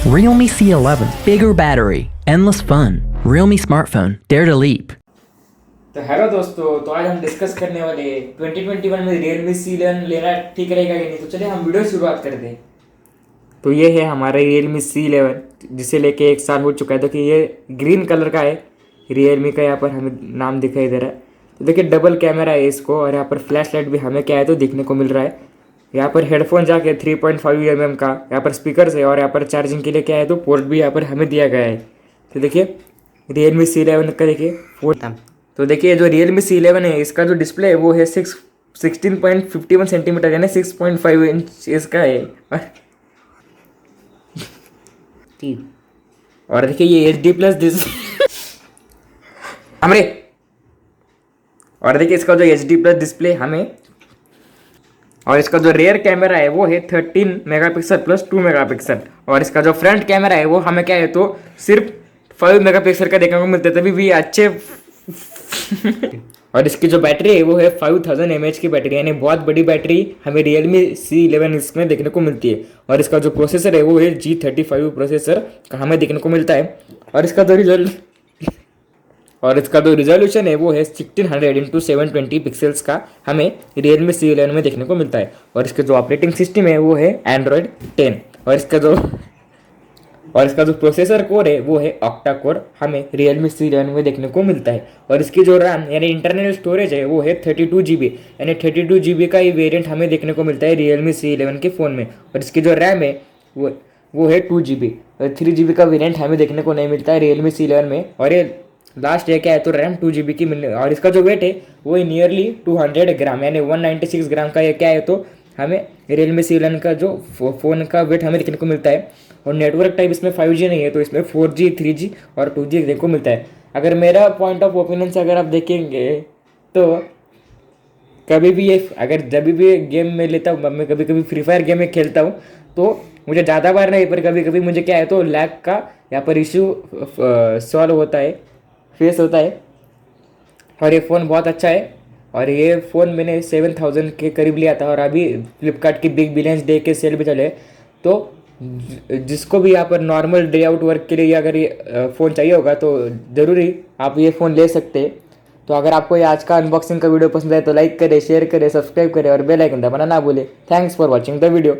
Realme C11, bigger battery, endless fun. Realme smartphone, dare to leap. तो hello दोस्तों, तो आज हम डिस्कस करने वाले 2021 में Realme C11 लेना ठीक रहेगा कि नहीं। तो चलिए हम वीडियो शुरुआत कर दें। तो ये है हमारा Realme C11 जिसे लेके 1 साल हो चुका है। तो कि ये ग्रीन कलर का है, Realme का यहाँ पर हमें नाम दिखाई दे रहा है। तो देखिए डबल कैमरा है इसको, और यहाँ पर फ्लैश लाइट भी हमें क्या है तो दिखने को मिल रहा है। यहाँ पर हेडफोन जाके 3.5 mm का यहाँ पर स्पीकर है, और यहाँ पर चार्जिंग के लिए क्या है तो पोर्ट भी यहाँ पर हमें दिया गया है। तो देखिए Realme C11 का देखिए फोन। तो देखिए जो Realme C11 है इसका जो डिस्प्ले है वो है 16.51 सेंटीमीटर यानी 6.5 इंच इसका है। और देखिए ये HD+ हमरे और देखिए इसका जो HD+ डिस्प्ले हमें, और इसका जो रेयर कैमरा है वो है 13 मेगापिक्सल प्लस 2 मेगापिक्सल, और इसका जो फ्रंट कैमरा है वो हमें क्या है तो सिर्फ 5 मेगापिक्सल का देखने को मिलता है, तभी भी अच्छे और इसकी जो बैटरी है वो है 5000 mAh की बैटरी, यानी बहुत बड़ी बैटरी हमें Realme C11 इसमें देखने को मिलती है। और इसका जो प्रोसेसर है वो है G35 प्रोसेसर का हमें देखने को मिलता है। और इसका जो रिजोल्यूशन है वो है 1600x720 पिक्सल्स का हमें Realme C11 में देखने को मिलता है। और इसका जो ऑपरेटिंग सिस्टम है वो है Android 10, और इसका जो प्रोसेसर कोर है वो है ऑक्टा कोर हमें Realme C11 में देखने को मिलता है। और इसकी जो रैम यानी इंटरनल स्टोरेज है वो है 32 GB, यानी 32 GB का ये वेरिएंट हमें देखने को मिलता है Realme C11 के फ़ोन में। और इसकी जो रैम है वो है 2 GB, और 3 GB का वेरिएंट हमें देखने को नहीं मिलता है Realme C11 में। और ये लास्ट है क्या है तो रैम 2 GB की मिलने, और इसका जो वेट है वो है नियरली 200 ग्राम यानी 196 ग्राम का ये क्या है तो हमें Realme C11 का जो फ़ोन का वेट हमें देखने को मिलता है। और नेटवर्क टाइप इसमें 5G नहीं है, तो इसमें 4G 3G और 2G देखने को मिलता है। अगर मेरा पॉइंट ऑफ ओपिनियन से अगर आप देखेंगे तो कभी भी ये जब भी गेम में लेता हूँ, मैं कभी कभी फ्री फायर गेम में खेलता हूँ तो मुझे ज़्यादा बार नहीं पर कभी कभी मुझे क्या है तो लैग का यहाँ पर इशू सॉल्व होता है, फेस होता है। और ये फ़ोन बहुत अच्छा है, और ये फ़ोन मैंने 7000 के करीब लिया था, और अभी फ्लिपकार्ट की बिग बिलियंस डे के सेल भी चले। तो जिसको भी यहाँ पर नॉर्मल डे आउट वर्क के लिए अगर ये फ़ोन चाहिए होगा तो ज़रूरी आप ये फ़ोन ले सकते हैं। तो अगर आपको ये आज का अनबॉक्सिंग का वीडियो पसंद आए तो लाइक करें, शेयर करें, सब्सक्राइब करें और बेल आइकन दबाना ना भूलें। Thanks for watching the video.